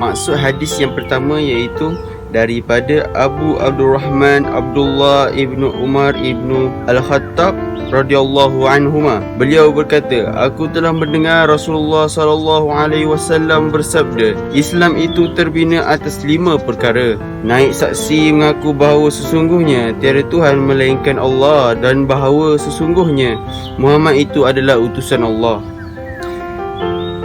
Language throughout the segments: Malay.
Maksud hadis yang pertama iaitu daripada Abu Abdurrahman Abdullah ibnu Umar ibnu Al-Khattab radhiyallahu anhuma. Beliau berkata, aku telah mendengar Rasulullah sallallahu alaihi wasallam bersabda, Islam itu terbina atas 5 perkara. Naik saksi mengaku bahawa sesungguhnya tiada Tuhan melainkan Allah dan bahawa sesungguhnya Muhammad itu adalah utusan Allah.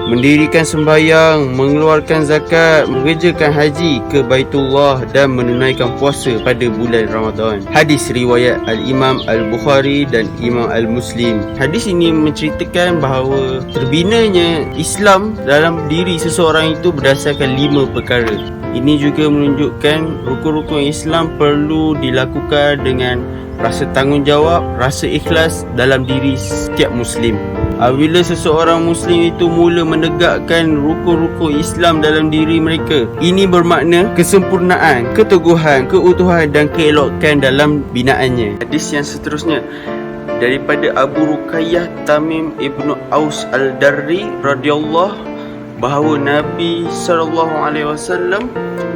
Mendirikan sembahyang, mengeluarkan zakat, mengerjakan haji ke Baitullah dan menunaikan puasa pada bulan Ramadan. Hadis riwayat Al-Imam Al-Bukhari dan Imam Al-Muslim. Hadis ini menceritakan bahawa terbinanya Islam dalam diri seseorang itu berdasarkan 5 perkara. Ini juga menunjukkan rukun-rukun Islam perlu dilakukan dengan rasa tanggungjawab, rasa ikhlas dalam diri setiap Muslim. Apabila seseorang Muslim itu mula menegakkan rukun-rukun Islam dalam diri mereka, ini bermakna kesempurnaan, keteguhan, keutuhan dan keelokan dalam binaannya. Hadis yang seterusnya daripada Abu Ruqayyah Tamim ibnu Aus Al-Darri radhiyallahu bahawa Nabi SAW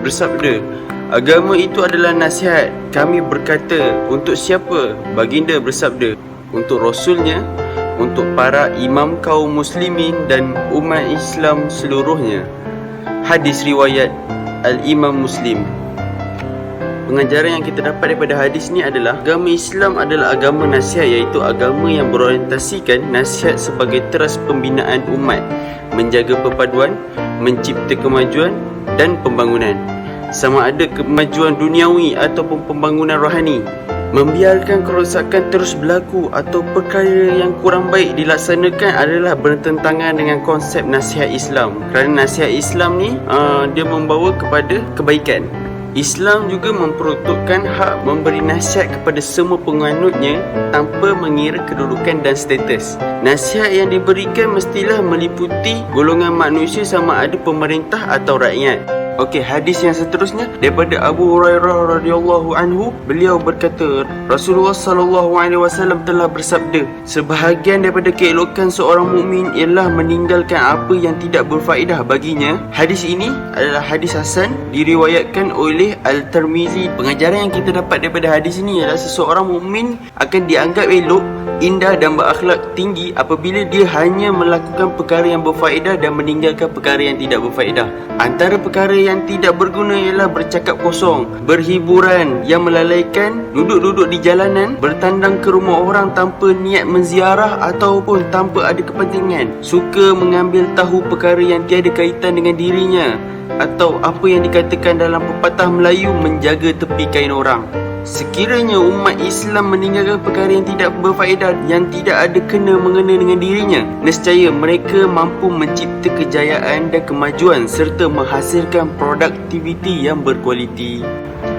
bersabda, agama itu adalah nasihat. Kami berkata, untuk siapa? Baginda bersabda, untuk Rasulnya, untuk para imam kaum muslimin dan umat Islam seluruhnya. Hadis riwayat Al-Imam Muslim. Pengajaran yang kita dapat daripada hadis ni adalah agama Islam adalah agama nasihat, iaitu agama yang berorientasikan nasihat sebagai teras pembinaan umat, menjaga perpaduan, mencipta kemajuan dan pembangunan, sama ada kemajuan duniawi ataupun pembangunan rohani. Membiarkan kerosakan terus berlaku atau perkara yang kurang baik dilaksanakan adalah bertentangan dengan konsep nasihat Islam. Kerana nasihat Islam ni dia membawa kepada kebaikan. Islam juga memperuntukkan hak memberi nasihat kepada semua penganutnya tanpa mengira kedudukan dan status. Nasihat yang diberikan mestilah meliputi golongan manusia sama ada pemerintah atau rakyat. Okey, hadis yang seterusnya daripada Abu Hurairah radhiyallahu anhu, beliau berkata, Rasulullah sallallahu alaihi wasallam telah bersabda, sebahagian daripada keelokan seorang mukmin ialah meninggalkan apa yang tidak berfaedah baginya. Hadis ini adalah hadis hasan, diriwayatkan oleh Al-Tirmizi. Pengajaran yang kita dapat daripada hadis ini adalah seseorang mukmin akan dianggap elok, indah dan berakhlak tinggi apabila dia hanya melakukan perkara yang berfaedah dan meninggalkan perkara yang tidak berfaedah. Antara perkara yang tidak berguna ialah bercakap kosong, berhiburan yang melalaikan, duduk-duduk di jalanan, bertandang ke rumah orang tanpa niat menziarah ataupun tanpa ada kepentingan, suka mengambil tahu perkara yang tiada kaitan dengan dirinya, atau apa yang dikatakan dalam pepatah Melayu, menjaga tepi kain orang. Sekiranya umat Islam meninggalkan perkara yang tidak berfaedah, yang tidak ada kena-mengena dengan dirinya, nescaya mereka mampu mencipta kejayaan dan kemajuan serta menghasilkan produktiviti yang berkualiti.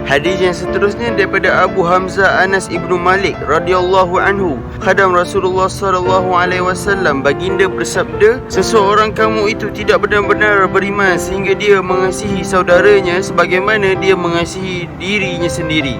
Hadis yang seterusnya daripada Abu Hamzah Anas ibnu Malik radhiyallahu anhu, khadam Rasulullah sallallahu alaihi wasallam, baginda bersabda, seseorang kamu itu tidak benar-benar beriman sehingga dia mengasihi saudaranya sebagaimana dia mengasihi dirinya sendiri.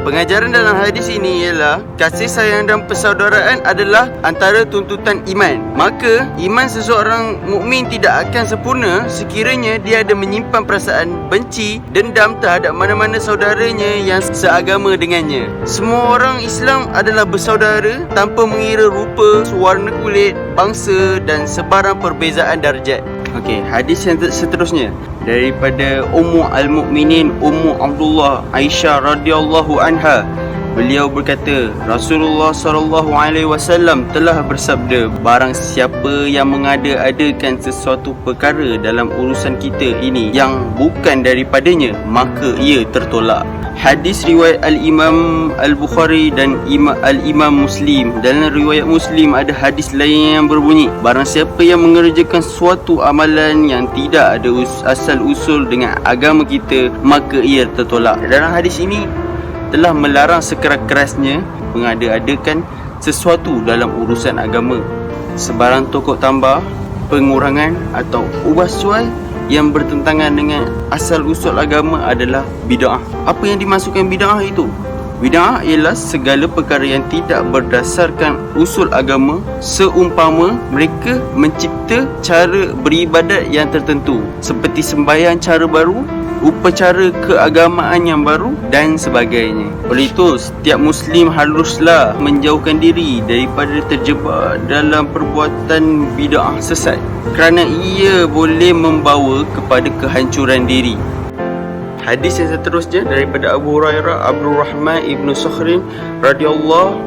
Pengajaran dalam hadis ini ialah kasih sayang dan persaudaraan adalah antara tuntutan iman. Maka iman seseorang mukmin tidak akan sempurna sekiranya dia ada menyimpan perasaan benci, dendam terhadap mana-mana saudaranya yang seagama dengannya. Semua orang Islam adalah bersaudara tanpa mengira rupa, warna kulit, bangsa dan sebarang perbezaan darjat. Okey, hadis yang seterusnya daripada Ummu Al-Mukminin Ummu Abdullah Aisyah radhiyallahu anha. Beliau berkata, Rasulullah sallallahu alaihi wasallam telah bersabda, barang siapa yang mengada-adakan sesuatu perkara dalam urusan kita ini yang bukan daripadanya, maka ia tertolak. Hadis riwayat Al-Imam Al-Bukhari dan Al-Imam Muslim. Dalam riwayat Muslim ada hadis lain yang berbunyi, barang siapa yang mengerjakan suatu amalan yang tidak ada asal usul dengan agama kita, maka ia tertolak. Dalam hadis ini telah melarang sekeras-kerasnya mengada-adakan sesuatu dalam urusan agama. Sebarang tokok tambah, pengurangan atau ubah sual yang bertentangan dengan asal usul agama adalah bid'ah. Apa yang dimasukkan bid'ah itu? Bid'ah ialah segala perkara yang tidak berdasarkan usul agama, seumpama mereka mencipta cara beribadat yang tertentu seperti sembahyang cara baru, upacara keagamaan yang baru dan sebagainya. Oleh itu, setiap Muslim haruslah menjauhkan diri daripada terjebak dalam perbuatan bid'ah sesat kerana ia boleh membawa kepada kehancuran diri. Hadis yang seterusnya daripada Abu Hurairah Abdul Rahman ibnu Sakhrin radhiyallahu,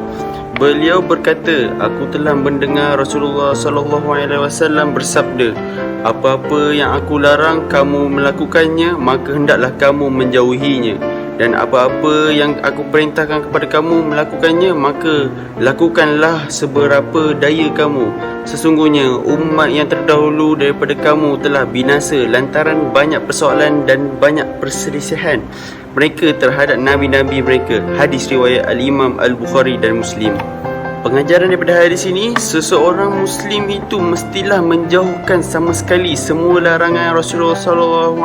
beliau berkata, aku telah mendengar Rasulullah sallallahu alaihi wasallam bersabda, apa-apa yang aku larang kamu melakukannya, maka hendaklah kamu menjauhinya, dan apa-apa yang aku perintahkan kepada kamu melakukannya, maka lakukanlah seberapa daya kamu. Sesungguhnya umat yang terdahulu daripada kamu telah binasa lantaran banyak persoalan dan banyak perselisihan mereka terhadap nabi-nabi mereka. Hadis riwayat Al-Imam Al-Bukhari dan Muslim. Pengajaran daripada hadis ini, seseorang Muslim itu mestilah menjauhkan sama sekali semua larangan Rasulullah SAW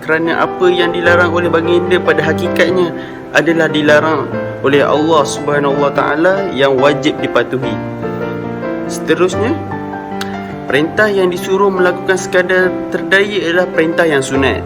kerana apa yang dilarang oleh baginda pada hakikatnya adalah dilarang oleh Allah Subhanahu Wa Taala yang wajib dipatuhi. Seterusnya, perintah yang disuruh melakukan sekadar terdaya adalah perintah yang sunat.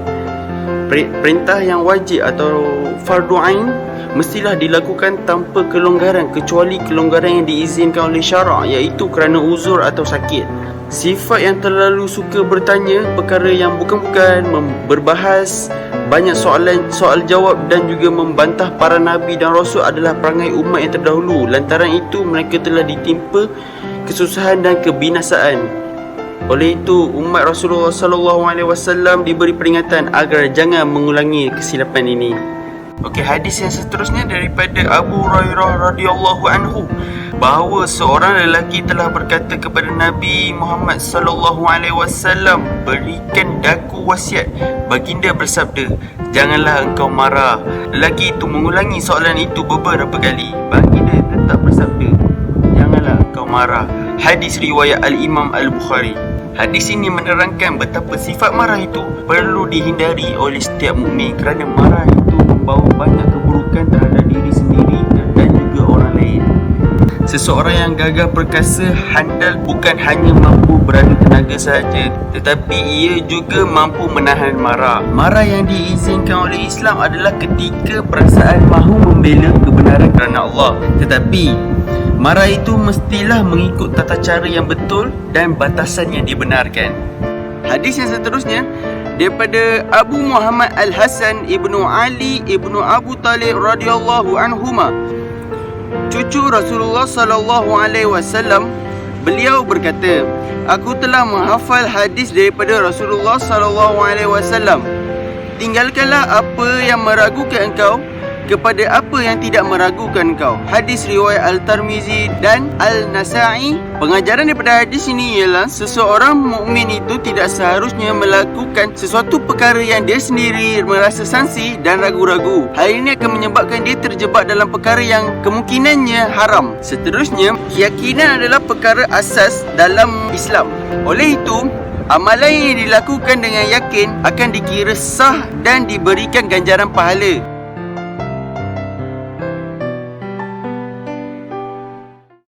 Perintah yang wajib atau fardu ain mestilah dilakukan tanpa kelonggaran kecuali kelonggaran yang diizinkan oleh syarak, iaitu kerana uzur atau sakit. Sifat yang terlalu suka bertanya perkara yang bukan-bukan, berbahas banyak soal jawab dan juga membantah para nabi dan rasul adalah perangai umat yang terdahulu. Lantaran itu mereka telah ditimpa kesusahan dan kebinasaan. Oleh itu, umat Rasulullah SAW diberi peringatan agar jangan mengulangi kesilapan ini. Okey, hadis yang seterusnya daripada Abu Hurairah radhiyallahu anhu, bahawa seorang lelaki telah berkata kepada Nabi Muhammad SAW, berikan daku wasiat. Baginda bersabda, janganlah engkau marah. Lelaki itu mengulangi soalan itu beberapa kali. Baginda tetap bersabda, janganlah engkau marah. Hadis riwayat Al-Imam Al-Bukhari. Hadis ini menerangkan betapa sifat marah itu perlu dihindari oleh setiap mukmin kerana marah itu membawa banyak keburukan terhadap diri sendiri dan juga orang lain. Seseorang yang gagah perkasa handal bukan hanya mampu beradu tenaga sahaja, tetapi ia juga mampu menahan marah. Marah yang diizinkan oleh Islam adalah ketika perasaan mahu membela kebenaran kerana Allah, tetapi marah itu mestilah mengikut tata cara yang betul dan batasan yang dibenarkan. Hadis yang seterusnya daripada Abu Muhammad Al-Hasan ibnu Ali ibnu Abu Talib radhiyallahu anhuma, cucu Rasulullah sallallahu alaihi wasallam, beliau berkata, aku telah menghafal hadis daripada Rasulullah sallallahu alaihi wasallam, tinggalkanlah apa yang meragukan engkau kepada apa yang tidak meragukan kau. Hadis riwayat Al-Tirmizi dan Al-Nasa'i. Pengajaran daripada hadis ini ialah seseorang mukmin itu tidak seharusnya melakukan sesuatu perkara yang dia sendiri merasa sangsi dan ragu-ragu. Hal ini akan menyebabkan dia terjebak dalam perkara yang kemungkinannya haram. Seterusnya, keyakinan adalah perkara asas dalam Islam. Oleh itu, amalan yang dilakukan dengan yakin akan dikira sah dan diberikan ganjaran pahala.